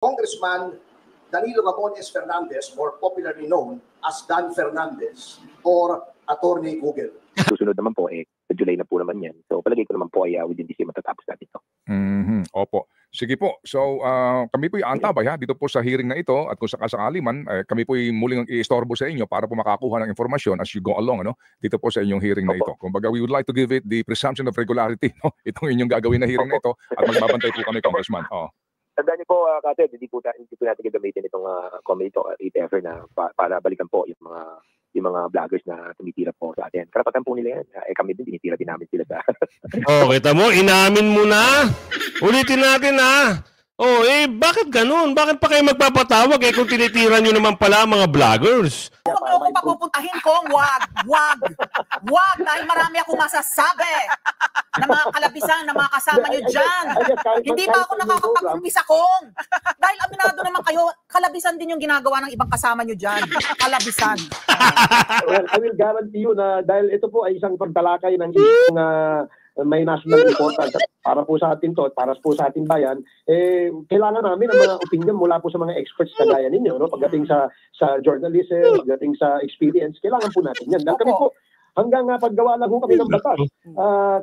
Congressman Danilo Gamones Fernandez, more popularly known as Dan Fernandez or Attorney Google. Susunod naman po, sa July na po naman yan. So palagay ko naman po ay within this year matatapos natin ito. Opo. Sige po. So kami po aantabay dito po sa hearing na ito at kung sakasakali man, kami po muling iistorbo sa inyo para po makakuha ng informasyon as you go along dito po sa inyong hearing na ito. Kumbaga we would like to give it the presumption of regularity, itong inyong gagawin na hearing na ito at magbabantay po kami, Congressman. Tandaan niyo po, Kate, hindi po natin gagamitin itong comedy to if na para balikan po yung mga vloggers na tumitira po sa atin. Karapatan po nila yan. Kami din, tinitira din namin sila sa... kita mo, inamin mo na. Ulitin natin bakit ganun? Bakit pa kayo magpapatawag kung tinitira nyo naman pala mga vloggers? Huwag mo akong papupuntahin kong wag, dahil marami akong masasabi na mga kalabisan, na mga kasama nyo dyan. Hindi pa ako nakakapag-umpisa kong. Dahil aminado naman kayo, kalabisan din yung ginagawa ng ibang kasama nyo dyan. Kalabisan. Well, I will guarantee you na dahil ito po ay isang pagtalakay ng isang may national importance para po sa atin to, para po sa ating bayan, kailangan namin ng mga opinion mula po sa mga experts kagaya ninyo, pagdating sa journalism, pagdating sa experience, kailangan po natin yan. Dahil kami po, hanggang paggawa lang kami ng batas,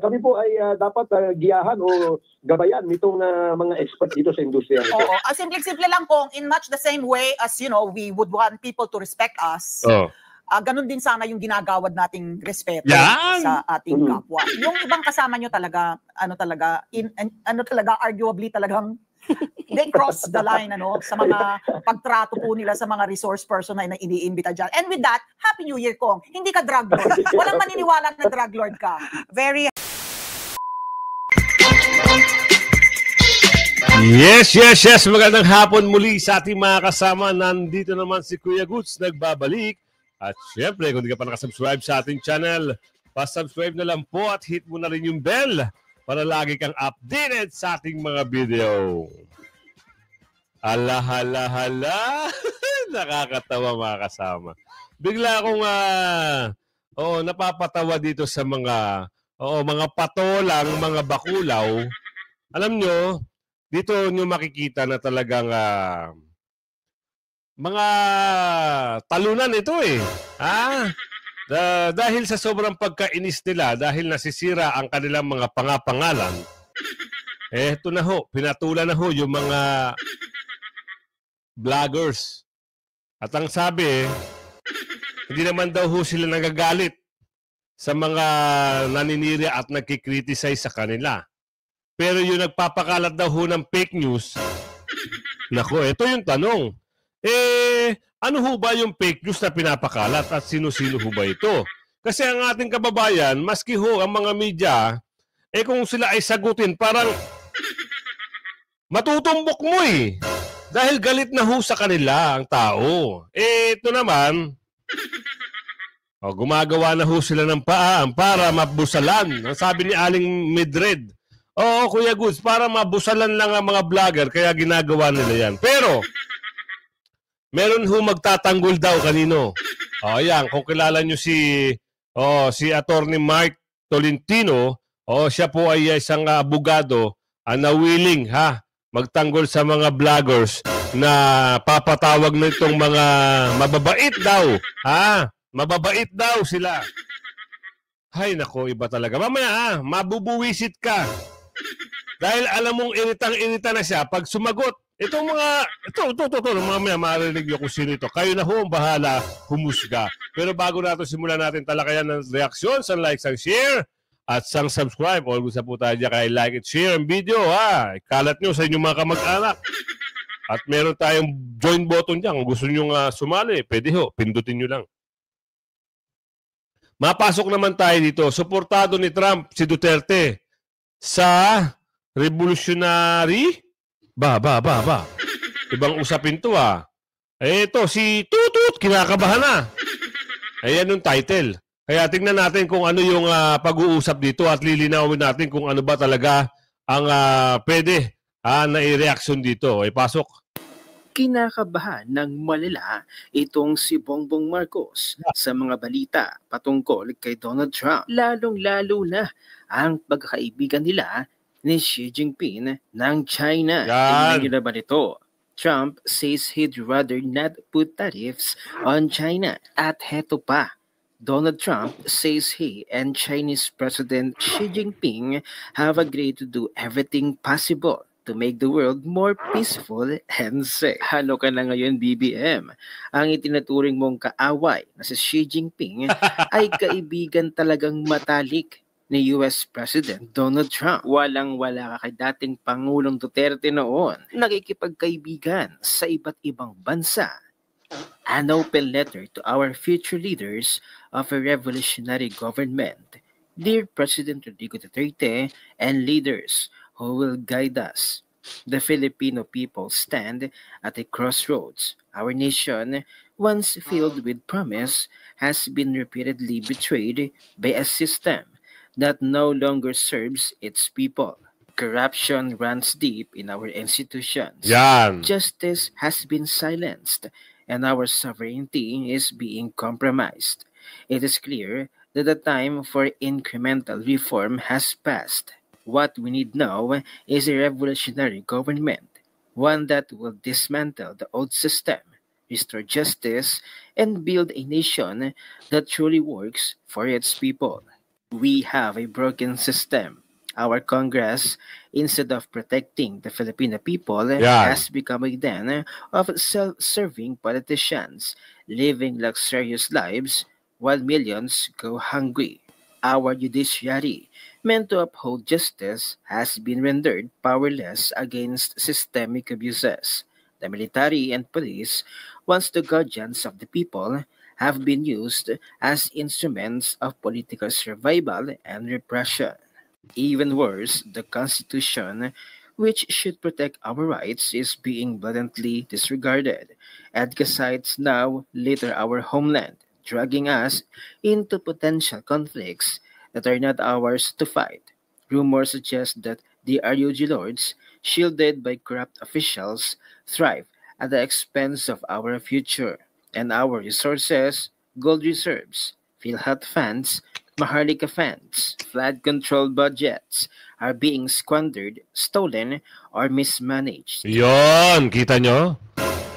kami po ay dapat giyahan o gabayan nitong mga expert dito sa industriya. Oo, simple-simple lang kung in much the same way as, we would want people to respect us. Ganun din sana yung ginagawad nating respeto sa ating kapwa. Yung ibang kasama nyo talaga, arguably talagang they cross the line sa mga pagtrato po nila sa mga resource person na iniimbita dyan. And with that, Happy New Year, Kong. Hindi ka drug lord. Walang maniniwala na drug lord ka. Very... Yes. Magandang hapon muli sa ating mga kasama. Nandito naman si Kuya Goods, nagbabalik. At syempre, kung di ka pa nakasubscribe sa ating channel, pa-subscribe na lang po at hit mo na rin yung bell para lagi kang updated sa ating mga video. Hala. Nakakatawa mga kasama. Bigla akong napapatawa dito sa mga patolang, mga bakulaw. Alam nyo, dito nyo makikita na talagang mga talunan ito dahil sa sobrang pagkainis nila, dahil nasisira ang kanilang mga pangapangalan, eto na pinatulan na yung mga vloggers. At ang sabi, hindi naman daw sila nagagalit sa mga naninira at nagkikriticize sa kanila. Pero yung nagpapakalat daw ng fake news, ito yung tanong. Ano ba yung fake news na pinapakalat at sino-sino ba ito? Kasi ang ating kababayan, maski ang mga media, kung sila ay sagutin, parang matutumbok mo Dahil galit na sa kanila ang tao. Ito naman, gumagawa na sila ng paan para mabusalan. Ang sabi ni Aling Midred, Kuya Goods, para mabusalan lang ang mga vlogger, kaya ginagawa nila yan. Pero, meron magtatanggol daw kanino. Ayan, kung kilala nyo si Attorney Mark Tolentino, siya po ay isang abogado na willing magtanggol sa mga vloggers na papatawag na itong mga mababait daw. Mababait daw sila. Hay nako, iba talaga. Mamaya mabubuwisit ka. Dahil alam mong iritang-irita na siya pag sumagot. Itong mamaya marinig niyo kung sino ito. Kayo na ang bahala humusga. Pero bago natin simulan natin talakayan ng reaksyon, sa like, sa share, at sa subscribe. Always na po tayo dyan kay like at share ang video. Ikalat nyo sa inyong mga kamag-anak. At meron tayong join button dyan. Kung gusto nyo sumali, pwede pindutin nyo lang. Mapasok naman tayo dito. Suportado ni Trump si Duterte sa revolutionary. Ibang usapin to Ito, si Tutut, kinakabahan na. Ayan yung title. Kaya tingnan natin kung ano yung pag-uusap dito at lilinawin natin kung ano ba talaga ang pwede na i-reaction dito. Pasok. Kinakabahan ng malala itong si Bongbong Marcos sa mga balita patungkol kay Donald Trump. Lalong-lalo na ang pagkakaibigan nila ni Xi Jinping ng China. Tingnan niyo na ba nito? Trump says he'd rather not put tariffs on China. At heto pa, Donald Trump says he and Chinese President Xi Jinping have agreed to do everything possible to make the world more peaceful and safe. Ano ka na ngayon, BBM? Ang itinuturing mong kaaway na si Xi Jinping ay kaibigan talagang matalik ni US President Donald Trump. Walang-wala ka kay dating Pangulong Duterte noon. Nakikipagkaibigan sa iba't ibang bansa. An open letter to our future leaders of a revolutionary government. Dear President Rodrigo Duterte and leaders who will guide us, the Filipino people stand at a crossroads. Our nation, once filled with promise, has been repeatedly betrayed by a system that no longer serves its people. Corruption runs deep in our institutions. Yan. Justice has been silenced, and our sovereignty is being compromised. It is clear that the time for incremental reform has passed. What we need now is a revolutionary government, one that will dismantle the old system, restore justice, and build a nation that truly works for its people. We have a broken system. Our Congress, instead of protecting the Filipino people, has become a den of self-serving politicians living luxurious lives while millions go hungry. Our judiciary, meant to uphold justice, has been rendered powerless against systemic abuses. The military and police, once the guardians of the people, have been used as instruments of political survival and repression. Even worse, the Constitution, which should protect our rights, is being blatantly disregarded. EDCA sites now litter our homeland, dragging us into potential conflicts that are not ours to fight. Rumors suggest that the RUG lords, shielded by corrupt officials, thrive at the expense of our future and our resources, gold reserves, PhilHealth funds, Maharlika funds, flood control budgets are being squandered, stolen, or mismanaged. Yon, kita nyo?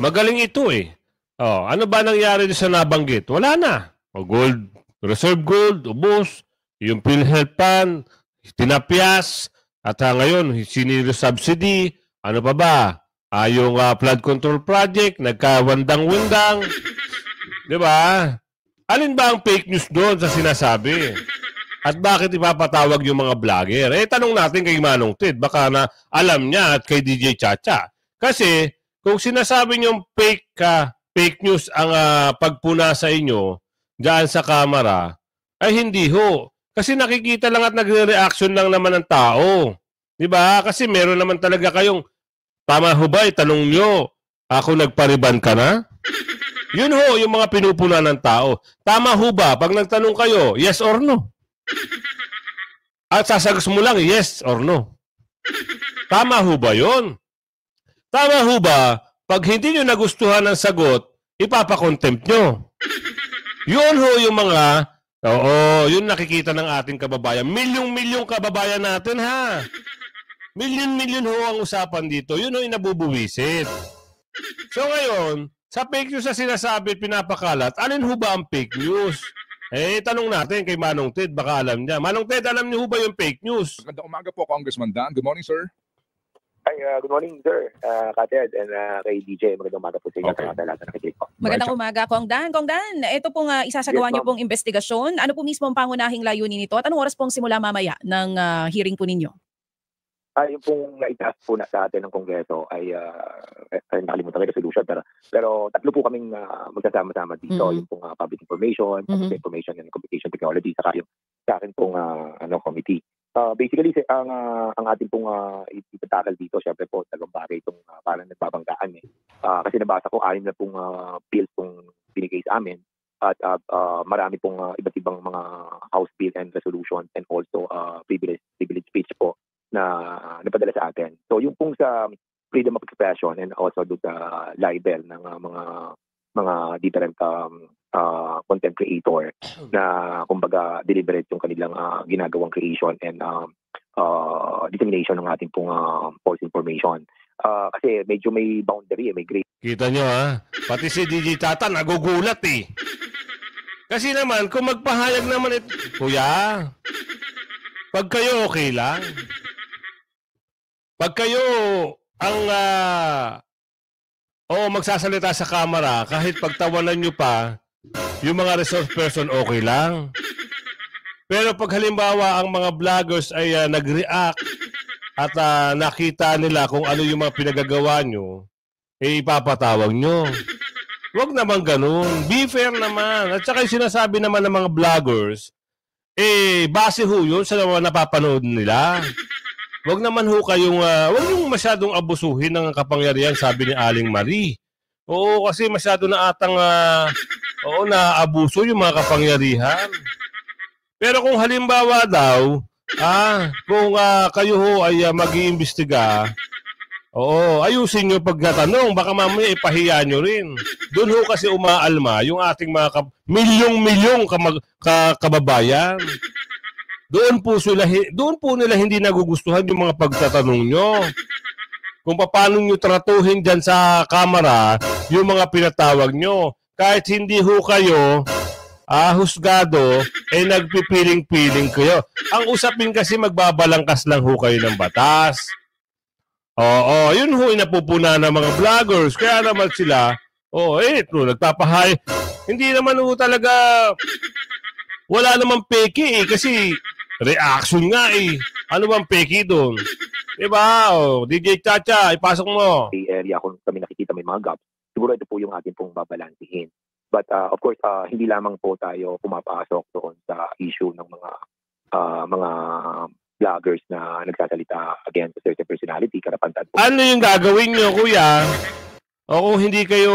Magaling ito eh. Oh, ano ba nangyari sa nabanggit? Wala na. O gold, reserve gold, ubos, yung PhilHealth fund, tinapyas, at ngayon, siniro subsidy, ano pa ba? Yung flood control project, nagkawandang-windang. Di ba? Alin ba ang fake news doon sa sinasabi? At bakit ipapatawag yung mga vlogger? Tanong natin kay Manong Ted. Baka na alam niya at kay DJ Chacha. Kasi kung sinasabi niyong fake news ang pagpuna sa inyo dyan sa camera, ay hindi ho. Kasi nakikita lang at nagre-reaction lang naman ng tao. Di ba? Kasi meron naman talaga kayong tama ho ba? Tanong nyo, ako nagpariban ka na? Yun ho, yung mga pinupuna ng tao. Tama ho ba? Pag nagtanong kayo, yes or no? At sasagot mo lang, yes or no. Tama ho ba yun? Tama ho ba? Pag hindi nyo nagustuhan ang sagot, ipapakontempt nyo. Yun ho yung mga, yun nakikita ng ating kababayan. Milyong-milyong kababayan natin ha. Milyon-milyon ho ang usapan dito. Yun ho yung nabubuwisit. So ngayon, sa fake news na sinasabi, pinapakalat, alin ho ba ang fake news? Tanong natin kay Manong Ted, baka alam niya. Manong Ted, alam niyo ho ba yung fake news? Magandang umaga po, Congressman Dan. Good morning, sir. Ay, good morning, sir. Kated and kay DJ. Magandang umaga po sa inyo. Okay. Magandang umaga, Kong Dan. Kong Dan, ito pong isasagawa niyo pong investigasyon. Ano po mismo ang pangunahing layunin nito? At anong oras pong simula mamaya ng hearing po ninyo? Yung pong naitaas po na sa atin ng Kongreso ay nakalimutan ko resolution pero tatlo po kaming magsasama-sama dito. Yung pong public information, public information and communication technology, saka yung sa akin pong committee. Basically ang ating pong ipatakal dito, syempre po dalawang bagay itong parang nagbabanggaan kasi nabasa ko 6 na pong bills pong binigay sa amin at marami pong iba't ibang mga House bill and resolution and also privilege speech po na napadala sa atin. So yung pong sa freedom of expression and also do sa libel ng mga different content creator na kumbaga deliberate yung kanilang ginagawang creation and dissemination ng ating pong false information. Kasi medyo may boundary, may gray. Kita nyo ha? Pati si DJ Tata nagugulat eh. Kasi naman, kung magpahayag naman ito, kuya, pag kayo okay lang. Pag kayo ang magsasalita sa camera, kahit pagtawanan nyo pa, yung mga resource person okay lang. Pero pag halimbawa ang mga vloggers ay nag-react at nakita nila kung ano yung mga pinagagawa nyo, ipapatawag nyo. Huwag naman ganun. Be fair naman. At saka yung sinasabi naman ng mga vloggers, base ho yun sa mga napapanood nila. Huwag naman ho kayong, huwag yung masyadong abusuhin ng kapangyarihan, sabi ni Aling Marie. Oo, kasi masyado na atang, naabuso yung mga kapangyarihan. Pero kung halimbawa daw, kung kayo ho ay mag-iimbestiga, ayusin nyo pagkatanong, baka mamaya ipahiya nyo rin. Doon ho kasi umaalma yung ating mga milyong-milyong kababayan. Doon po nila hindi nagugustuhan yung mga pagtatanong nyo. Kung paano nyo tratuhin dyan sa kamera yung mga pinatawag nyo. Kahit hindi ho kayo husgado, nagpipiling-piling kayo. Ang usapin kasi magbabalangkas lang ho kayo ng batas. Oo, yun ho inapupuna ng mga vloggers. Kaya naman sila, nagpapahay. Hindi naman ho talaga, wala namang peke kasi reaction nga Ano bang peke doon? Diba? DJ Chacha, ipasok mo. Area kung kami nakikita may mga gaps, siguro ito po yung atin pong babalansihin. But of course, hindi lamang po tayo pumapasok doon sa issue ng mga vloggers na nagsasalita against a certain personality, karapatan po. Ano yung gagawin nyo, kuya? O kung hindi kayo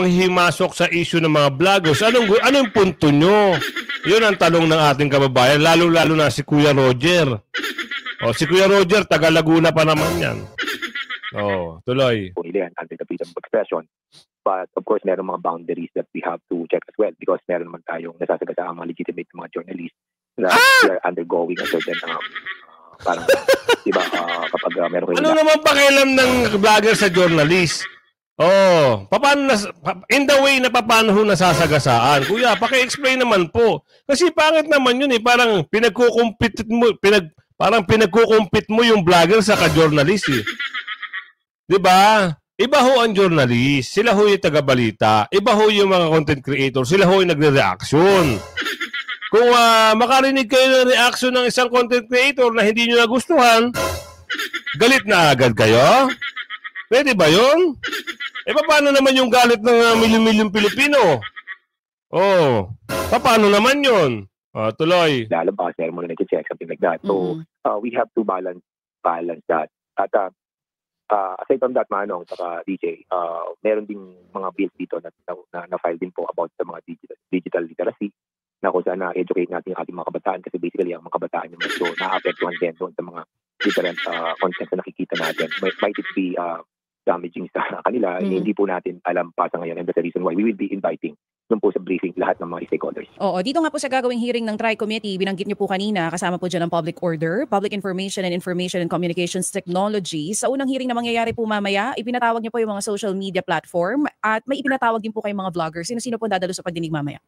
himasok sa issue ng mga vloggers, anong punto nyo? Yun ang tanong ng ating kababayan, lalo-lalo na si Kuya Roger. Si Kuya Roger, taga Laguna pa naman yan. Tuloy. Nila yan, under the freedom of expression. But of course, meron mga boundaries that we have to check as well because meron naman tayong nasasagasa ang mga legitimate mga journalists na they are undergoing a certain parang, diba, kapag meron kayo... Ano naman pakialam ng vlogger sa journalist? Paano in the way na paano ho nasasagasaan? Kuya, paki-explain naman po. Kasi pangit naman yun parang pinagkukumpit mo yung vlogger sa ka-journalist Diba? Iba ho ang journalist, sila ho yung taga-balita. Iba ho yung mga content creator, sila ho yung nagre-reaction. Kung makarinig kayo ng reaction ng isang content creator na hindi nyo nagustuhan, galit na agad kayo? Pwede ba yun? Paano naman yung galit ng milyon-milyong Pilipino? Paano naman yun? Tuloy. Lalabas, meron mo na nag-check, something like that. So, we have to balance that. At aside from that, Manong, saka DJ, meron ding mga bills dito na file din po about sa mga digital literacy na kung saan na-educate natin yung ating mga kabataan kasi basically ang mga kabataan yung medyo na-apektuhan din doon sa mga different content na nakikita natin. Might it be damaging sa kanila, hindi po natin alam pa sa ngayon and that's the reason why we will be inviting doon po sa briefing lahat ng mga stakeholders. Dito nga po sa gagawing hearing ng Tri-Committee, binanggit niyo po kanina, kasama po dyan ang Public Order, Public Information and Communications Technology. Sa unang hearing na mangyayari po mamaya, ipinatawag niyo po yung mga social media platform at may ipinatawag din po kayong mga vloggers. Sino-sino po dadalo sa pagdinig mamaya?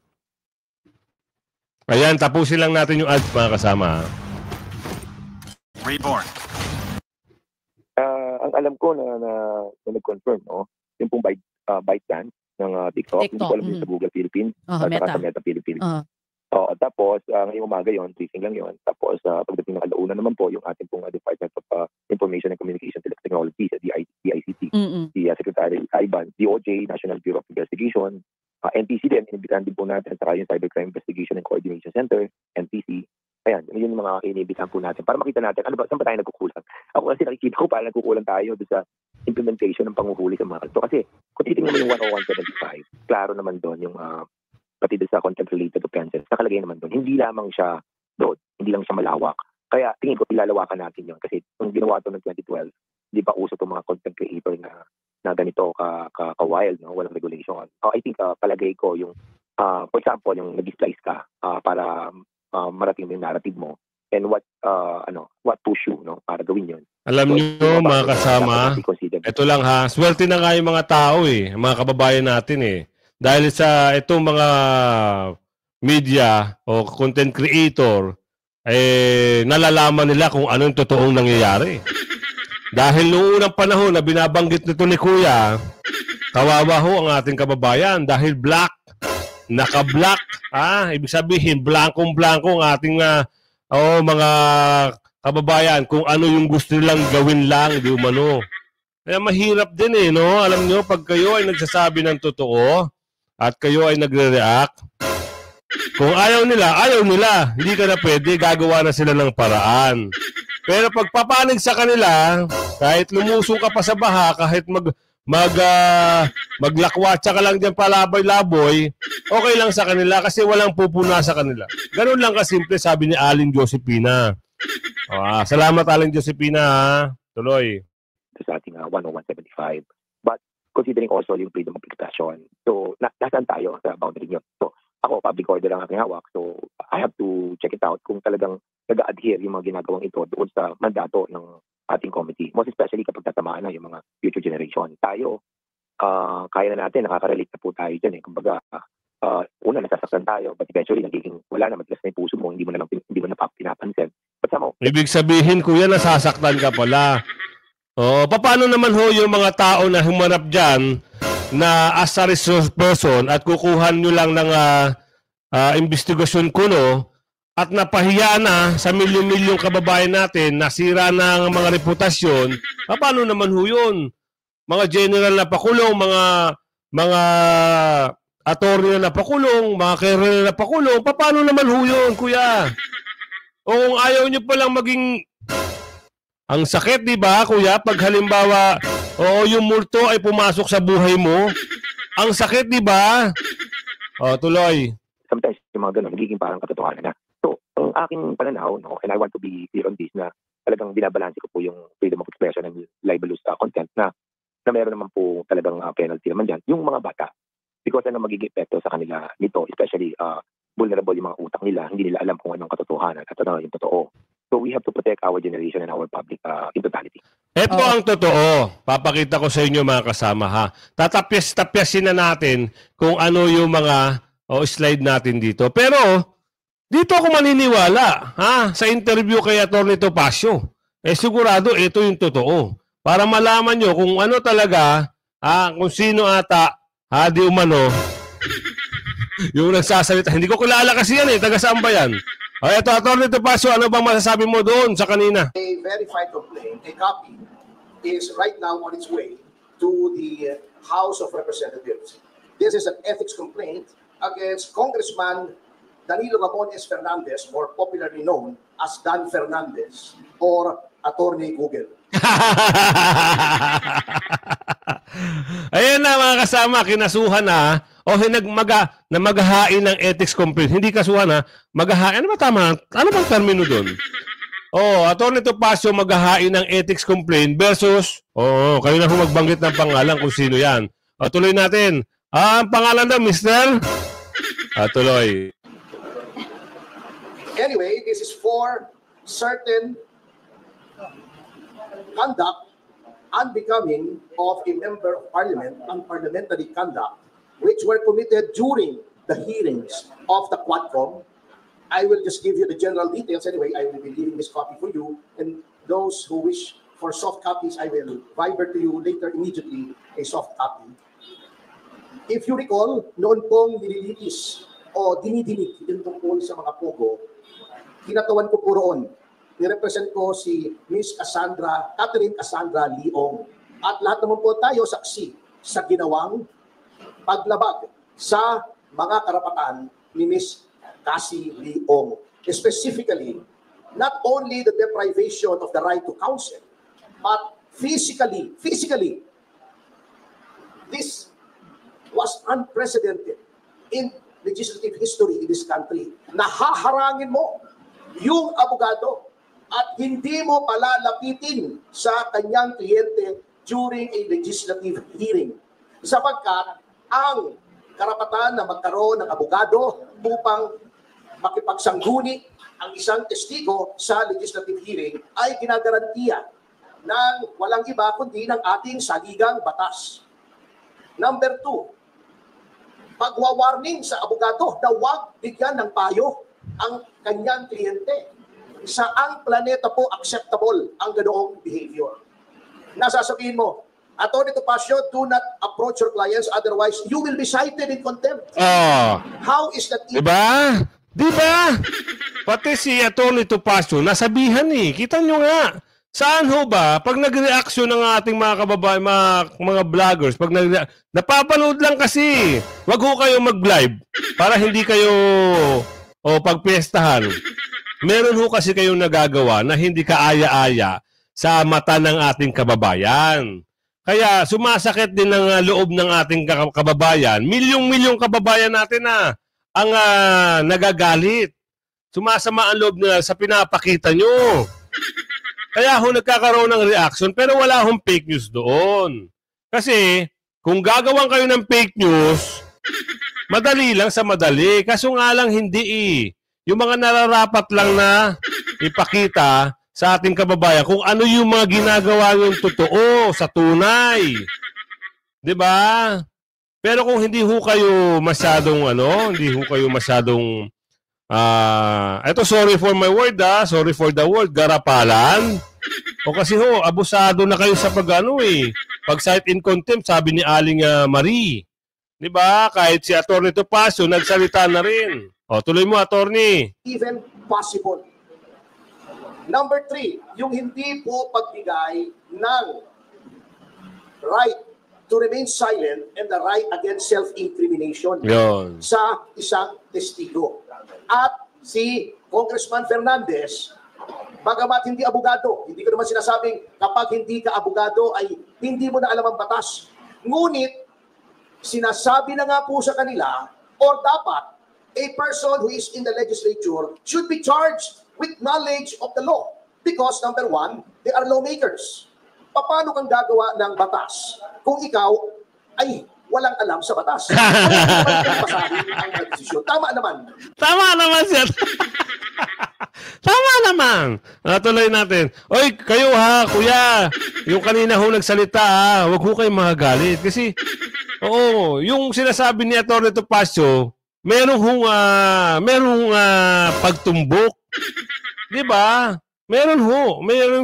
Ayan, tapusin lang natin yung ads mga kasama. Reborn. Ang alam ko na nag-confirm, yung pong ByteDance ng TikTok. Hindi ko alam sa Google Philippines. Sa Meta Philippines. Tapos, ngayong umaga yon, briefing lang yon. Tapos, pagdating ng alauna naman po, yung ating pong Department of Information and Communication Technology sa DICT, si Secretary Ivan, DOJ, National Bureau of Investigation, NTC din, inibitahan din po natin, saka yung Cybercrime Investigation and Coordination Center, NTC. Ayan, yun yung mga inibitahan po natin para makita natin, ano ba, saan ba tayo nagkukulang? Ako kasi nakikita ko parang nagkukulang tayo doon sa implementation ng panguhuli sa mga kanto. Kasi kung titingnan mo yung 10175, klaro naman doon yung pati doon sa content-related offenses, nakalagay naman doon. Hindi lamang siya doon, hindi lang siya malawak. Kaya tingin ko, ilalawakan natin yun. Kasi kung ginawa ito ng 2012, hindi pa uso itong mga content creator na ganito ka-wild, no? Walang regulation. I think palagay ko yung, for example, yung nag-splice ka para marating yung narrative mo and what push you, no, para gawin yun. Alam niyo mga kasama, ito lang ha, swerte na nga yung mga tao mga kababayan natin Dahil sa itong mga media o content creator, nalalaman nila kung ano yung totoong nangyayari. Dahil noong unang panahon na binabanggit nito ni Kuya, kawawa ho ang ating kababayan dahil black, naka-black, ibig sabihin, blankong-blanko ang ating mga kababayan kung ano yung gusto nilang gawin lang, di umano. Kaya mahirap din no? Alam nyo, pag kayo ay nagsasabi ng totoo at kayo ay nagre-react, kung ayaw nila. Hindi ka na pwede, gagawa na sila ng paraan. Pero pag papanig sa kanila, kahit lumusong ka pa sa baha, kahit maglakwatsa ka lang dyan palabay-laboy, okay lang sa kanila kasi walang pupuna sa kanila. Ganun lang kasimple, sabi ni Aling Josephina. Salamat Aling Josephina Tuloy. Sa ating 10175. But considering also yung freedom of expression, so nasaan tayo sa boundary nyo? So ako, public order ang aking hawak, so I have to check it out kung talagang nag-adhere yung mga ginagawang ito doon sa mandato ng ating committee. Most especially kapag tatamaan na yung mga future generation. Tayo, kaya na natin, nakaka-relate na po tayo dyan Kumbaga, una nasasaktan tayo, but eventually nagiging wala na, matigas na yung puso mo, hindi mo na pinapansin. Ibig sabihin, Kuya, nasasaktan ka pala. Paano naman ho yung mga tao na humarap dyan na as a resource person at kukuhan nyo lang ng investigasyon kuno at napahiya na sa milyon-milyong kababayan natin, nasira ng mga reputasyon, paano naman ho yun? Mga general na pakulong, mga attorney na pakulong, mga career na pakulong, paano naman ho yun, Kuya? O kung ayaw nyo palang maging... Ang sakit, di ba, Kuya? Pag halimbawa, yung multo ay pumasok sa buhay mo, ang sakit, di ba? Tuloy. Sometimes yung mga ganun, nagiging parang katotohanan na. So, ang aking pananaw, and I want to be clear on this, na talagang binabalanse ko po yung freedom of expression and libelous content na meron naman po talagang penalty naman dyan. Yung mga bata, because ano magiging epekto sa kanila nito, especially vulnerable yung mga utak nila, hindi nila alam kung anong katotohanan at ano yung totoo. So we have to protect our generation and our public in totality. Ito ang totoo. Papakita ko sa inyo mga kasama Tatapyas-tapyasin na natin kung ano yung mga slide natin dito. Pero dito ako maniniwala sa interview kay Atty. Topacio. Sigurado ito yung totoo. Para malaman nyo kung ano talaga, kung sino ata, di umano, yung nagsasalita. Hindi ko kilala kasi yan taga saan ba yan? Ito, Atty. Topacio, ano bang masasabi mo doon sa kanina? A verified complaint, a copy, is right now on its way to the House of Representatives. This is an ethics complaint against Congressman Danilo Bacones Fernandez, more popularly known as Dan Fernandez, or Attorney Google. Ayan na mga kasama, kinasuhan na na maghahain ng ethics complaint. Hindi kasuhan maghahain. Ano ba tama? Ano bang termino doon? Atty. Topacio maghahain ng ethics complaint versus, kayo na magbanggit ng pangalan kung sino yan. Tuloy natin. Ang pangalan na, Mr. Tuloy. Anyway, this is for certain conduct unbecoming of a member of parliament, unparliamentary conduct, which were committed during the hearings of the Quadcom. I will just give you the general details. Anyway, I will be leaving this copy for you. And those who wish for soft copies, I will viber to you later immediately a soft copy. If you recall, noon pong nililitis o dinidinig yung tungkol sa mga pogo, kinatawan ko po roon. Nirepresent ko si Miss Catherine Cassandra Leong. At lahat naman po tayo saksi sa ginawang paglabag sa mga karapatan ni Miss Cassie Leong. Specifically, not only the deprivation of the right to counsel, but physically, this was unprecedented in legislative history in this country. Nahaharangin mo yung abogado at hindi mo palalapitin sa kanyang kliyente during a legislative hearing. Sapagkat ang karapatan na magkaroon ng abogado upang makipagsangguni ang isang testigo sa legislative hearing ay ginagarantiya ng walang iba kundi ng ating saligang batas. Number 2, pagwawarning sa abogado na huwag bigyan ng payo ang kanyang kliyente. Saang planeta po acceptable ang ganoong behavior? Nasasabihin mo, Atty. Topacio, do not approach your clients, otherwise you will be cited in contempt. How is that? Diba? Diba? Pati si Atty. Topacio, nasabihan eh. Kita nyo nga. Saan ho ba, pag nag-reaction ng ating mga kababayan, mga vloggers, pag napapanood lang kasi, wag ho kayo mag-live para hindi kayo pagpiestahan. Meron ho kasi kayong nagagawa na hindi kaaya-aya sa mata ng ating kababayan. Kaya sumasakit din ng loob ng ating kababayan. Milyong-milyong kababayan natin na ang nagagalit. Sumasama ang loob nila sa pinapakita nyo. Kaya ho nagkakaroon ng reaction pero wala hong fake news doon. Kasi kung gagawan kayo ng fake news, madali lang sa madali. Kaso nga lang hindi eh. Yung mga nararapat lang na ipakita sa ating kababayan kung ano yung mga ginagawa yung totoo sa tunay. 'Di ba? Pero kung hindi ho kayo masyadong hindi ho kayo masyadong eto sorry for my word sorry for the word, garapalan. O kasi ho, abusado na kayo sa pag cite in contempt, sabi ni Aling Marie. 'Di ba? Kahit si Atty. Topacio nagsalita na rin. O tuloy mo, attorney. Even possible. Number 3, yung hindi po pagbigay ng right to remain silent and the right against self-incrimination sa isang testigo. At si Congressman Fernandez, bagamat hindi abogado, hindi ko naman sinasabing kapag hindi ka abogado ay hindi mo na alam ang batas. Ngunit, sinasabi na nga po sa kanila, or dapat, a person who is in the legislature should be charged with knowledge of the law. Because number 1, they are lawmakers. Paano kang gagawa ng batas kung ikaw ay walang alam sa batas? Tama naman. Tama naman siya. Tama naman. Tuloy natin. Oy, kayo ha, kuya. Yung kanina ho nagsalita huwag ho kayong magagalit. Kasi, yung sinasabi ni Atty. Topacio, merong pagtumbok. 'Di ba? Meron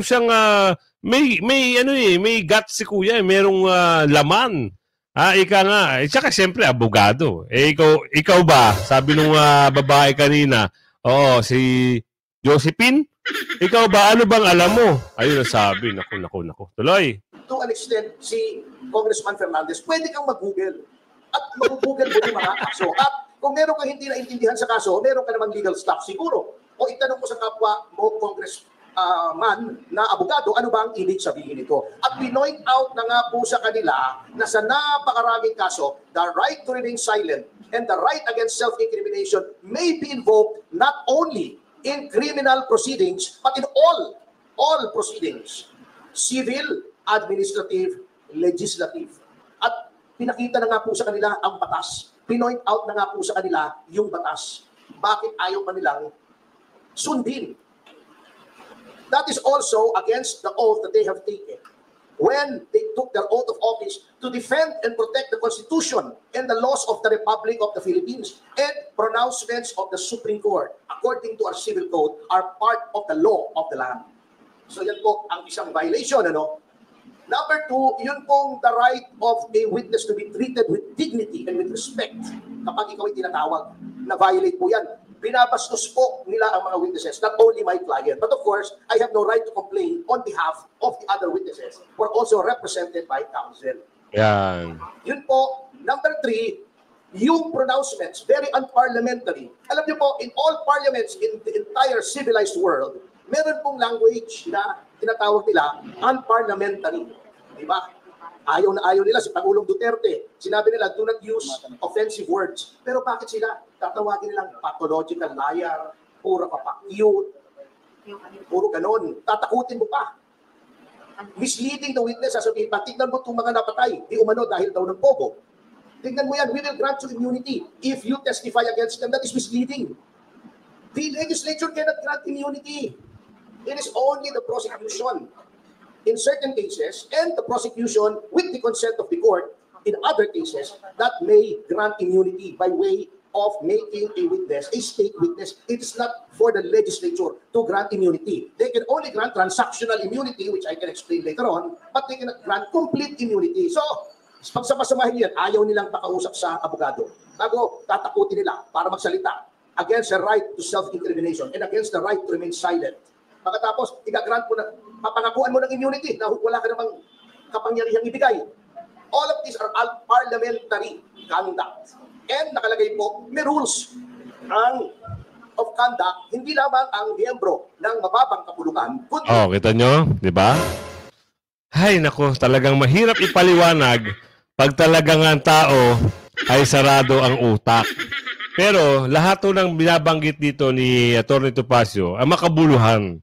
siyang may guts si kuya, merong laman. Ika nga. Tsaka siyempre abogado. Ikaw ba? Sabi nung babae kanina, si Josephine, ikaw ba? Ano bang alam mo? Ayun ang sabi. Naku. Tuloy. To an extent, si Congressman Fernandez, pwede kang mag-google. At mag-google mo yung mga kaso. At kung meron kang hindi naintindihan sa kaso, meron ka namang legal staff siguro. O itanong mo sa kapwa mo, congressman na abogado, ano ba ang ibig sabihin nito? At pinoint out na nga po sa kanila na sa napakaraming kaso, the right to remain silent and the right against self-incrimination may be invoked not only in criminal proceedings, but in all proceedings. Civil, administrative, legislative. At pinakita na nga po sa kanila ang batas. Pinoint out na nga po sa kanila yung batas. Bakit ayaw pa nilang sundin? That is also against the oath that they have taken when they took their oath of office to defend and protect the Constitution and the laws of the Republic of the Philippines, and pronouncements of the Supreme Court, according to our civil code, are part of the law of the land. So yan po ang isang violation, Number 2, yun pong the right of a witness to be treated with dignity and with respect kapag ikaw ay tinatawag. Na-violate po yan. Binabastos po nila ang mga witnesses, not only my client, but of course, I have no right to complain on behalf of the other witnesses who are also represented by counsel. Yan. Yun po. Number 3, yung pronouncements, very unparliamentary. Alam niyo po, in all parliaments in the entire civilized world, meron pong language na tinatawag nila unparliamentary. Diba? Ayaw na ayaw nila si Pangulong Duterte. Sinabi nila, do not use offensive words. Pero bakit sila? Tatawagin nilang pathological liar, puro cute, puro ganon. Tatakutin mo pa. Misleading the witness, sasabihin pa, tignan mo itong mga napatay, di umano dahil daw ng pogo. Tignan mo yan, we will grant you immunity. If you testify against them, that is misleading. The legislature cannot grant immunity. It is only the prosecution. in certain cases, and the prosecution, with the consent of the court, in other cases, that may grant immunity by way of making a witness, a state witness. It is not for the legislature to grant immunity. They can only grant transactional immunity, which I can explain later on, but they cannot grant complete immunity. So, pag sama-samahin yan, ayaw nilang pakausap sa abogado. Bago tatakutin nila para magsalita against the right to self-incrimination and against the right to remain silent. Pagkatapos, igagrant mo na, papangakuan mo ng immunity na wala ka namang kapangyarihang ibigay. All of these are parliamentary conduct. And nakalagay po, may rules of conduct, hindi lamang ang miyembro ng mababang kapulukan. Kita nyo? Di ba? Hay, nako, talagang mahirap ipaliwanag pag talagang ang tao ay sarado ang utak. Pero lahat ng binabanggit dito ni Atty. Topacio ay makabuluhan.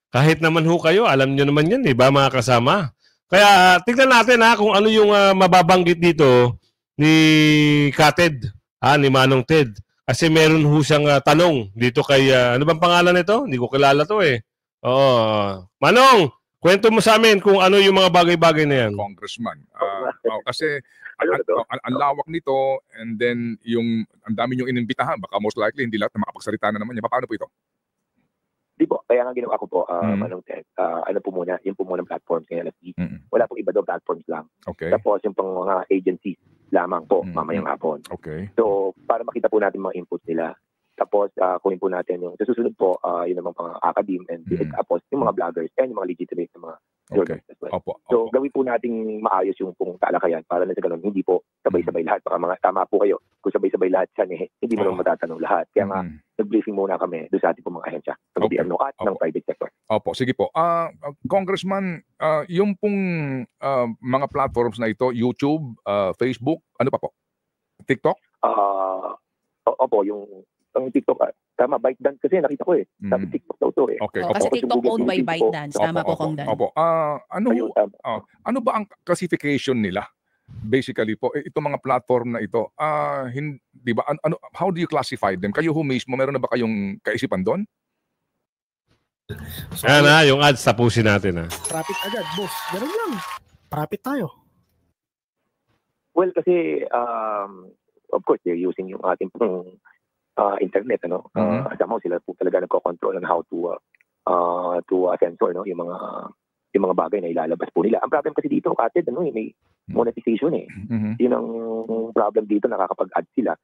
Kahit naman ho kayo, alam nyo naman yan, di ba mga kasama? Kaya tignan natin kung ano yung mababanggit dito ni Kated, ni Manong Ted. Kasi meron ho siyang tanong dito kay, ano bang pangalan nito? Hindi ko kilala to eh. Oo. Manong, kwento mo sa amin kung ano yung mga bagay-bagay na yan. Congressman. Kasi ang lawak nito, and then ang dami yung inimbitahan, baka most likely hindi lahat na makapagsalita na naman niya. Paano po ito? Di po, kaya nga ginawa ko po, Manong Ted, ano po muna, yung po muna platforms ngayon, wala pong iba daw platforms lang. Okay. Tapos yung pang mga agencies lamang po, mamayang hapon. Okay. So, para makita po natin mga inputs nila. Tapos, kunin po natin yung, susunod po, yun naman pang academe, and tapos yung mga vloggers, and yung mga legitimate na mga journalists as well. So, gawin po nating maayos yung pong talakayan para na sa ganun, hindi po sabay-sabay lahat. Baka mga tama po kayo, kung sabay-sabay lahat yan, hindi mo naman matatanong lahat. Kaya nga, nag-briefing muna kami doon sa ating pong mga ahensya, ng gobyerno at ng private sector. Sige po. Congressman, yung pong mga platforms na ito, YouTube, Facebook, ano pa po? TikTok? Opo, yung TikTok, tama, ByteDance kasi nakita ko sabi TikTok daw to Okay. Kasi TikTok owned by ByteDance. Tama po, Kong Dan. Ano ba ang classification nila? Basically po, itong mga platform na ito, di ba, how do you classify them? Kayo ho mismo, meron na ba kayong kaisipan doon? Yan yung ads, tapusin natin Profit agad, boss. Ganun lang. Profit tayo. Well, kasi, of course, they're using yung ating pong internet, somehow sila po talaga nagko-control on how to censor, yung mga bagay na ilalabas po nila. Ang problem kasi dito, Kated, may monetization Yun ang problem dito, nakakapag-add sila.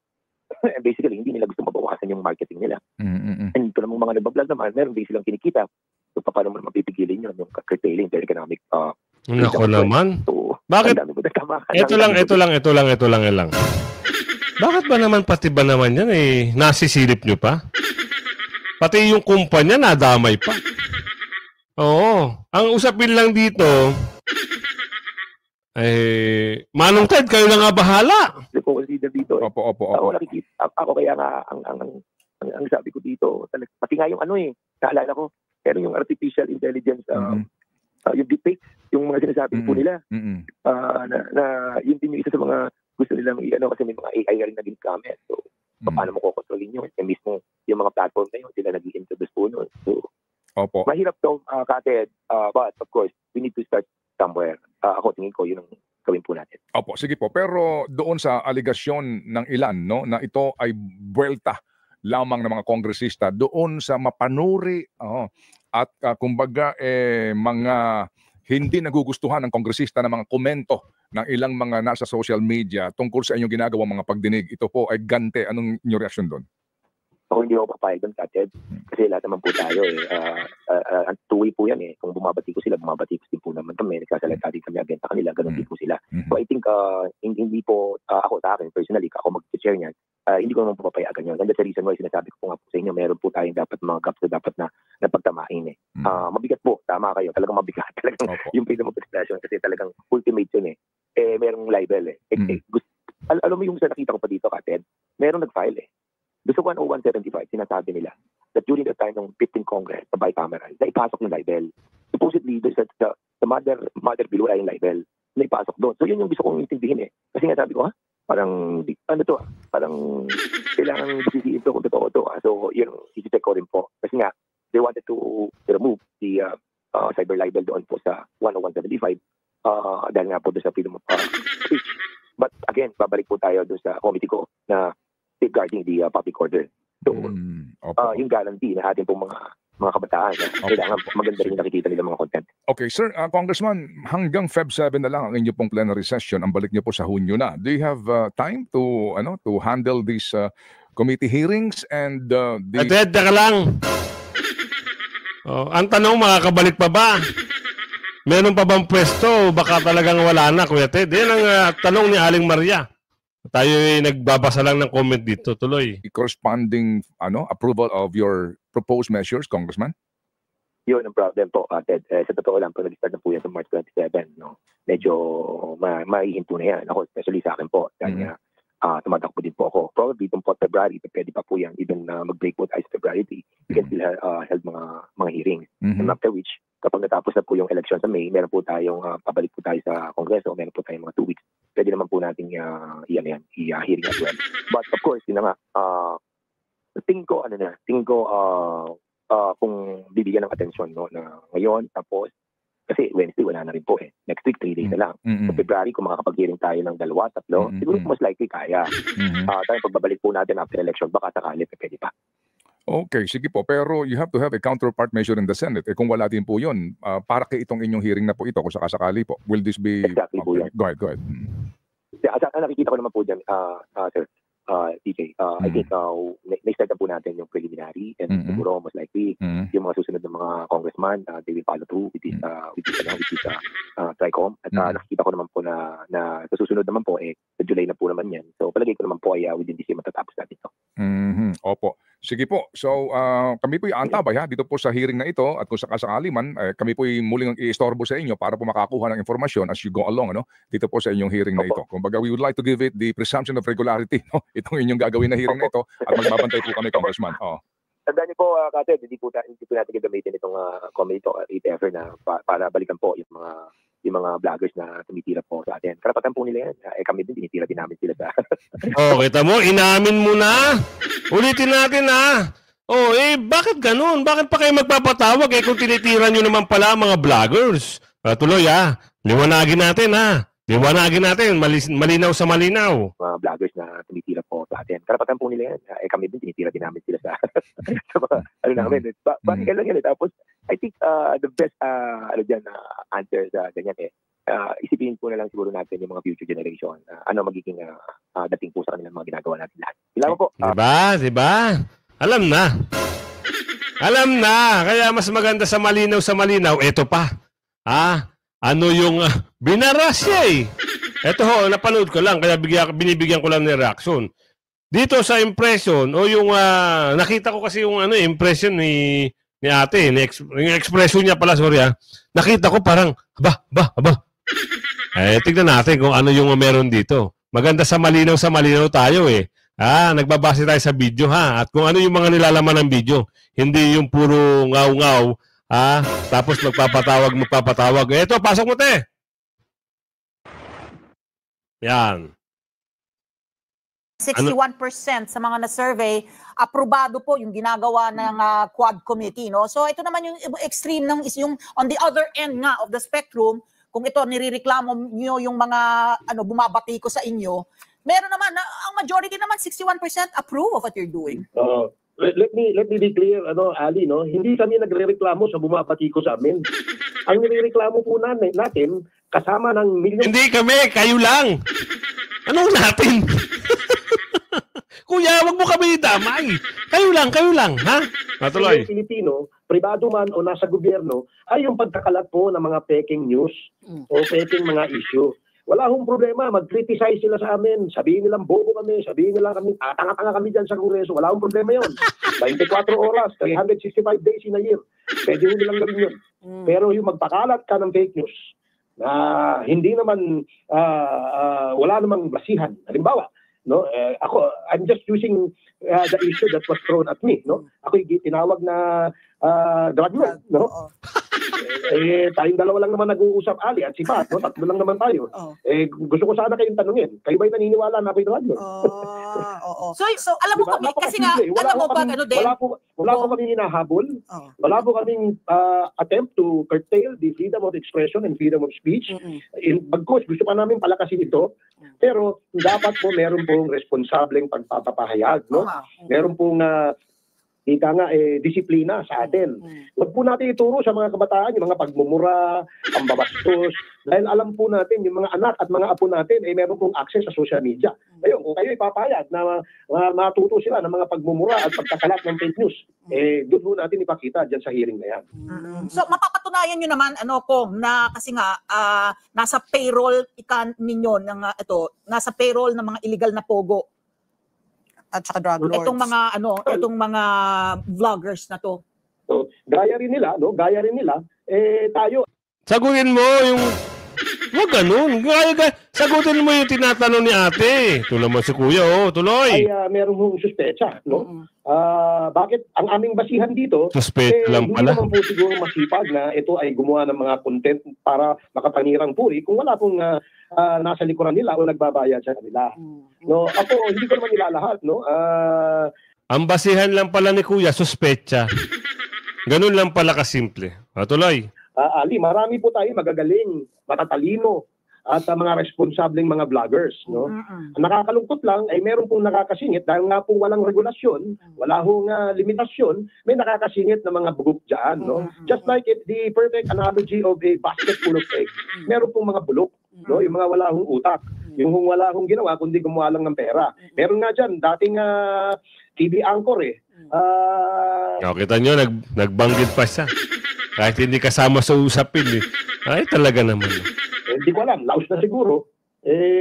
Basically, hindi nila gusto mabawasan yung marketing nila. And ito namang mga nagbablog naman, meron din silang kinikita. So, paano mo mapipigilin yun, yung curtailing their economic Nako naman. So, bakit? Ito lang. Bakit ba naman pati ba naman yan nasisilip nyo pa? Pati yung kumpanya nadamay pa. Oo. Ang usapin lang dito, Manong Ted, kayo na nga bahala. Hindi ko consider dito. Opo. Ako kaya nga, ang sabi ko dito, pati nga yung naalala ko, pero yung artificial intelligence, yung deepfake, yung mga sinasabi po nila, na yun din yung isa sa mga gusto nilang kasi may mga AI rin naging comment. So, paano mo kukontrolin yun? Mismo, yung mga platform na yun, sila nag-i-introduce po nun. So, mahirap to, Kated, but of course, we need to start somewhere. Ako, tingin ko, yun ang gawin po natin. Sige po. Pero doon sa aligasyon ng ilan, na ito ay buwelta lamang ng mga kongresista, doon sa mapanuri at kumbaga mga hindi nagugustuhan ng kongresista ng mga komento ng ilang mga nasa social media tungkol sa inyong ginagawang mga pagdinig. Ito po ay gante. Anong inyong reaksyon doon? Ako hindi ako papayag doon, Kated. Kasi lahat naman po tayo two-way po yan Kung bumabati ko sila, bumabati ko din po naman kami. Nagsasalita din kami agad sa kanila. Ganun din po sila. So I think hindi po ako sa akin, personally, ako mag-share niyan, hindi ko naman po papayagan yun. And that's the reason why sinasabi ko po nga po sa inyo, meron po tayong dapat mga gaps na dapat na napagtamain mabigat po, tama kayo. Talagang mabigat. Talagang yung freedom of expression kasi talagang ultimate yun merong libel alam mo yung sa nakita ko pa dito, Kated, merong nag-file Doon sa 10175, sinasabi nila that during the time ng 15th Congress, sa bicameral, na ipasok yung libel. Supposedly, doon sa mother bill, wala yung libel, na ipasok doon. So, yun yung gusto kong intindihin Kasi nga sabi ko, parang, parang kailangan bisisiin ito kung totoo ito. So, yun, isi-check ko rin po. Kasi nga, they wanted to remove the cyber libel doon po sa 10175. doon sa freedom of speech. But again, babalik po tayo doon sa committee ko na safeguarding the public order. So, yung guarantee na ating pong mga kabataan na kailangan maganda rin nakikita nila mga content. Okay, sir, Congressman, hanggang Feb 7 na lang ang inyo pong plenary session. Ang balik niyo po sa Hunyo na. Do you have time to handle these committee hearings and Ted, teka lang. Ang tanong, makakabalik pa ba? Meron pa bang pwesto? Baka talagang wala na, Kuya Ted. Yan ang tanong ni Aling Maria. Tayo nagbabasa lang ng comment dito. Tuloy. corresponding approval of your proposed measures, Congressman? Yun ang problem po, Ted. Sa totoo lang, pag nag-start na po yan sa March 27, medyo maihinto na yan. Ako, especially sa akin po. Kanya, tumatakbo din po ako. Probably itong po February, pwede pa po yan. Even mag-break po tayo sa February, we can still held mga hearings. And after which, kapag natapos na po yung election sa May, meron po tayong pabalik po tayo sa Kongreso, meron po tayong mga 2 weeks. Pwede naman po natin i-hearing as well. But of course, yun na nga, tingin ko kung bibigyan ng atensyon na ngayon, tapos kasi Wednesday wala na rin po next week 3 days na lang. Sa February kung makakapag-hearing tayo ng 2-3, siguro most likely kaya. Tayo pagbabalik po natin after election, baka sakali pwede pa. Okay, sige po. Pero you have to have a counterpart measure in the Senate. Kung wala din po yun, para kay itong inyong hearing na po ito, kung sakasakali po, will this be... Exactly po yan. Go ahead. Nakikita ko naman po dyan, sir, TJ, I think na-start na po natin yung preliminary and siguro most likely yung mga susunod ng mga congressman, they will follow through with this TRICOM. At nakikita ko naman po na sa susunod naman po, sa July na po naman yan. So palagay ko naman po ay within this year matatapos natin ito. Opo. Sige po. So, kami po aantabay dito po sa hearing na ito at kung sakasakali man, kami po muling i-istorbo sa inyo para po makakuha ng informasyon as you go along, dito po sa inyong hearing na ito. Kumbaga, we would like to give it the presumption of regularity, itong inyong gagawin na hearing na ito at magbabantay po kami, Congressman. Tandaan niyo po, Kate, hindi po natin gagamitin itong committee to ATF na para balikan po yung mga vloggers na tumitira po sa atin. Karapatan po nila yan. Kami din, tinitira din namin sila sa... Kita mo, inamin mo na. Ulitin natin bakit ganun? Bakit pa kayo magpapatawag kung tinitira nyo naman pala mga vloggers? Tuloy liwanagin natin Liwanagin natin, malinaw sa malinaw. Mga vloggers na tumitira po sa atin. Karapatan po nila yan. Kami din, tinitira din namin sila sa mga, namin. Bakit lang yan? Tapos, I think the best answer sa ganyan isipin po na lang siguro natin yung mga future generation. Ano magiging dating po sa kanilang mga ginagawa natin lahat. Kailangan po. Diba? Alam na. Kaya mas maganda sa malinaw. Ito pa. Ano yung binaras niya Ito napanood ko lang, kaya binibigyan ko lang ng reaction. Dito sa impression, yung nakita ko kasi yung impression ni ate, yung expression niya pala, sorry nakita ko parang, aba. Tignan natin kung ano yung meron dito. Maganda sa malinaw tayo nagbabase tayo sa video at kung ano yung mga nilalaman ng video. Hindi yung puro ngaw-ngaw. Tapos magpapatawag. Ito, pasok mo, te. Yan. 61% sa mga na-survey, aprobado po yung ginagawa ng Quad Committee. So ito naman yung extreme is yung on the other end nga of the spectrum, kung ito nirereklamo nyo yung mga bumabati ko sa inyo, meron naman, ang majority naman, 61% approve of what you're doing. Let me be clear, Ali, hindi kami nagrereklamo sa bumabati ko sa amin. Ang nirereklamo po natin, kasama ng milyon... Hindi kami, kayo lang. Anong natin? Kuya, wag mo kami damay. Kayo lang, ha? Matuloy. Pilipino, pribado man o nasa gobyerno, ay yung pagkakalat po ng mga peking news o peking mga issue. Wala akong problema, mag-criticize sila sa amin. Sabihin nilang bobo kami, sabihin nilang kami, tanga-tanga kami dyan sa Kongreso. Wala akong problema yun. 24 oras, 365 days in a year. Pwede mo nilang gawin yun. Pero yung magpakalat ka ng fake news, na hindi naman, wala namang basihan. Halimbawa, I'm just using the issue that was thrown at me. Ako yung tinawag na drug lord. Tayong dalawa lang naman nag-uusap, Ali at si Pat, no? Tatlo lang naman tayo. Oh. Gusto ko sana kayong tanungin, kayo ba'y naniniwala na ako'y drug lord? Oo. So alam mo Diba? kami, kasi nga, Napakasimple. alam mo ba, ano din? Wala po kami hinahabol. Oh. Wala po kaming attempt to curtail the freedom of expression and freedom of speech. Bagkus, gusto pa namin palakasin ito, pero dapat po meron pong responsableng pagpapahayag, no? Meron pong disiplina sa atin. Huwag po natin ituro sa mga kabataan yung mga pagmumura, pambabastos, dahil alam po natin yung mga anak at mga apo natin meron pong access sa social media. Ngayon, kung kayo ipapayag na matuto sila ng mga pagmumura at pagkakalat ng fake news, doon po natin ipakita dyan sa hearing na yan. So mapapatunayan nyo naman, Kong, na kasi nga nasa payroll ninyo ng nasa payroll ng mga illegal na pogo at saka drug lords. Itong mga vloggers na to. So, gaya rin nila, tayo. Sagutin mo yung... Huwag ganun. Sagutin mo yung tinatanong ni ate. Ito naman si kuya, tuloy. Ay, meron mong suspecha, no? Bakit ang aming basihan dito, suspect lang pala. Hindi naman po siguro masipag na ito ay gumawa ng mga content para makapanirang puri kung wala pong nasa likuran nila o nagbabayad sa kanila. No, ako hindi ko naman nilalahat, no? Ang basihan lang pala ni kuya, suspecha. Ganun lang pala kasimple. Tuloy. Ali, marami po tayo magagaling, matatalino, at mga responsableng mga vloggers, no? Nakakalungkot lang ay meron pong nakakasingit dahil nga po walang regulasyon, wala hong limitasyon, may nakakasingit na mga bugok diyan, no? Just like the perfect analogy of a basket full of eggs. Meron pong mga bulok, no? Yung mga wala hong utak, yung wala hong ginawa kundi gumawa lang ng pera. Meron nga diyan dating TV anchor kita nyo, nagbanggit pa siya. Kahit hindi kasama sa usapin Ay, talaga naman. Hindi ko alam, laos na siguro.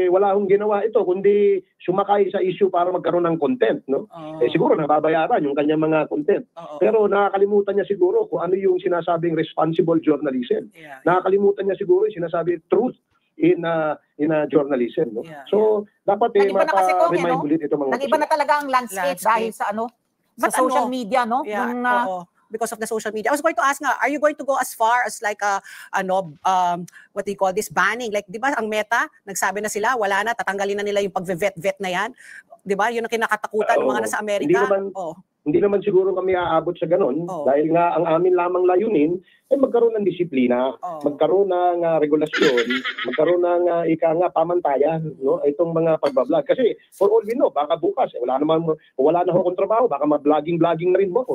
Wala akong ginawa ito, kundi sumakay sa issue para magkaroon ng content, no? Siguro nababayaran yung kanyang mga content. Pero nakakalimutan niya siguro kung ano yung sinasabing responsible journalism. Nakakalimutan niya siguro yung sinasabing truth in journalism, no? So, dapat mapa-remind ulit ito mga nag-iba na talaga ang landscape dahil sa sa social media, no? Because of the social media. I was going to ask nga, are you going to go as far as like what do you call this, banning? Like, di ba ang Meta, nagsabi na sila, wala na, tatanggalin na nila yung pag-vet na yan. Di ba? Yun ang kinakatakutan ng mga nasa Amerika. Hindi naman siguro kami aabot sa ganun dahil nga ang amin lamang layunin ay magkaroon ng disiplina, magkaroon ng regulasyon, magkaroon ng pamantayan, no? Itong mga pagbablog. Kasi for all we know, baka bukas wala na akong trabaho, baka ma-vlogging na rin mo ako.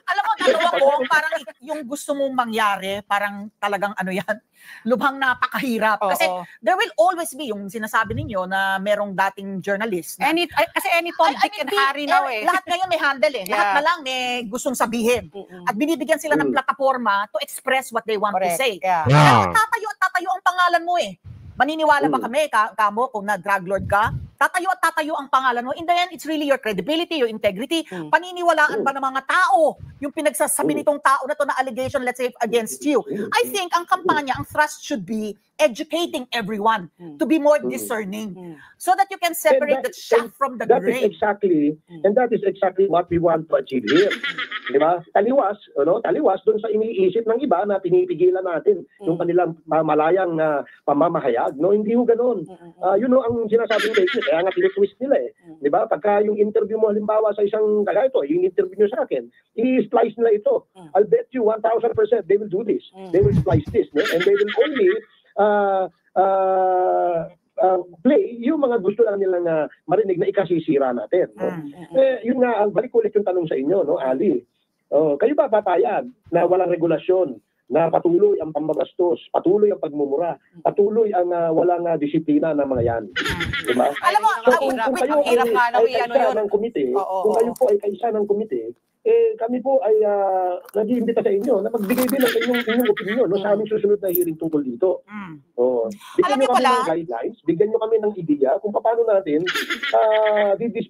Alam mo, dalawa ko, parang yung gusto mong mangyari, parang talagang yan, lubhang napakahirap. Kasi there will always be yung sinasabi ninyo na merong dating journalist. Kasi any Tom, Dick and Harry now lahat ngayon may handle Lahat na lang may gustong sabihin. At binibigyan sila ng plataforma to express what they want to say. Kaya tatayo ang pangalan mo Maniniwala ba kami, kamo, kung na-drug lord ka? Tatayo ang pangalan mo. In the end, it's really your credibility, your integrity. Paniniwalaan ba ng mga tao yung pinagsasabi nitong tao na to na allegation, let's say, against you? I think ang kampanya, ang thrust should be educating everyone to be more discerning so that you can separate the chaff from the grain. That is exactly what we want to achieve here. Di ba? Taliwas doon sa iniisip ng iba na pinipigilan natin yung kanilang malayang pamamahayag. No, hindi ho ganoon. Ang sinasabi ng fake news, kaya nga tinitwist nila Di ba? Pagka yung interview mo halimbawa sa isang kaya yung interview nyo sa akin, i-splice nila ito. I'll bet you 1,000% they will do this. They will splice this, no? And they will only play yung mga gusto lang nilang marinig na ikasisira natin. No? Yun nga, balik ulit yung tanong sa inyo, no, Ali. Kayo ba papayag na walang regulasyon, na patuloy ang pambabastos, patuloy ang pagmumura, patuloy ang walang disiplina ng mga yan? Diba? Alam mo, kung kayo ay kaisa ng komite, kung kayo po ay kaisa ng komite, kami po ay nag-iimbita sa inyo na magbigay din ng inyong opinion sa aming susunod na hearing tungkol dito. Bigyan nyo kami ng guidelines, bigyan nyo kami ng ideya kung paano natin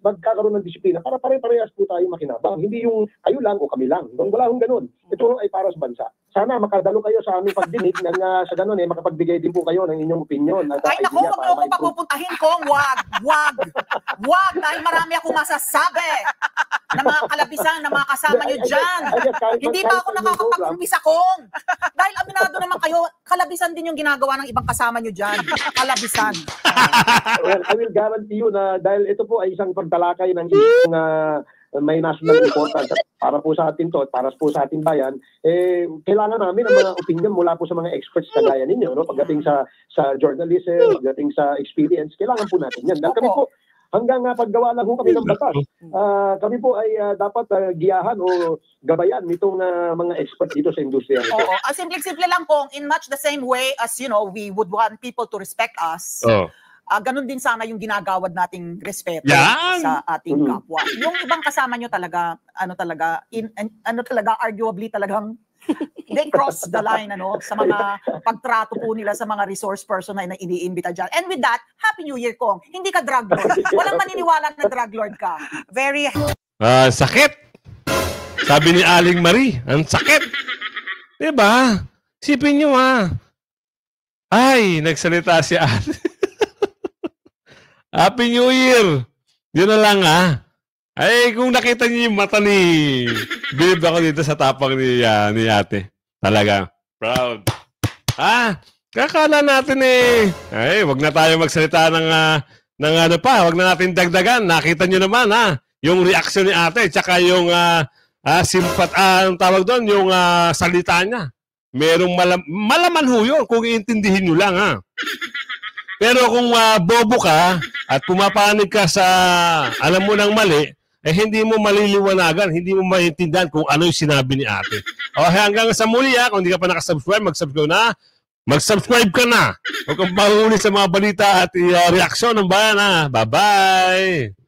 magkakaroon ng disiplina para pare-parehas po tayo makinabang. Hindi yung kayo lang o kami lang. Wala hong ganun. Ito ay para sa bansa. sana makadalo kayo sa aming pagdinig nang sa ganun makapagbigay din po kayo ng inyong opinion. Ay naku, huwag niyo akong papupuntahin kong wag. Dahil marami akong masasabi na mga kalabisan, na mga kasama niyo dyan. Hindi pa ako nakakapag-umpisa kong. Dahil aminado naman kayo, kalabisan din yung ginagawa ng ibang kasama niyo dyan. Kalabisan. Well, I will guarantee you na dahil ito po ay isang pagtalakay ng isang may national importance para po sa atin to, para po sa ating bayan, kailangan namin ang mga opinion mula po sa mga experts kagaya ninyo, no? Pagdating sa journalism, pagdating sa experience, kailangan po natin yan. Dahil kami po, hanggang paggawa lang po kami ng batas, kami po ay dapat giyahan o gabayan nitong mga experts dito sa industriya. Oo, simple-simple lang kung in much the same way as, you know, we would want people to respect us. Ganun din sana yung ginagawad nating respeto sa ating kapwa. Yung ibang kasama nyo talaga, arguably talagang they cross the line sa mga pagtrato po nila sa mga resource person na iniimbita dyan. And with that, Happy New Year, Kong. Hindi ka drug lord. Walang maniniwala na drug lord ka. Very... sakit! Sabi ni Aling Marie, ang sakit! Diba? Sipin nyo Ay, nagsalita si Ate. Happy New Year! Yun na lang Ay, kung nakita niyo yung mata ni... Bilib ako dito sa tapang ni ate. Talaga. Proud. Kakala natin Ay, wag na tayo magsalita ng ano pa. Wag na natin dagdagan. Nakita niyo naman yung reaction ni ate. Tsaka yung ang tawag doon, yung salita niya. Merong malaman ho yun kung iintindihin nyo lang Pero kung bobo ka at pumapanig ka sa alam mo ng mali, hindi mo maliliwanagan, hindi mo maintindihan kung ano yung sinabi ni ate. Hanggang sa muli kung hindi ka pa nakasubscribe, mag-subscribe na. Mag-subscribe ka na. Huwag kang mahuli sa mga balita at reaksyon ng bayan Bye-bye!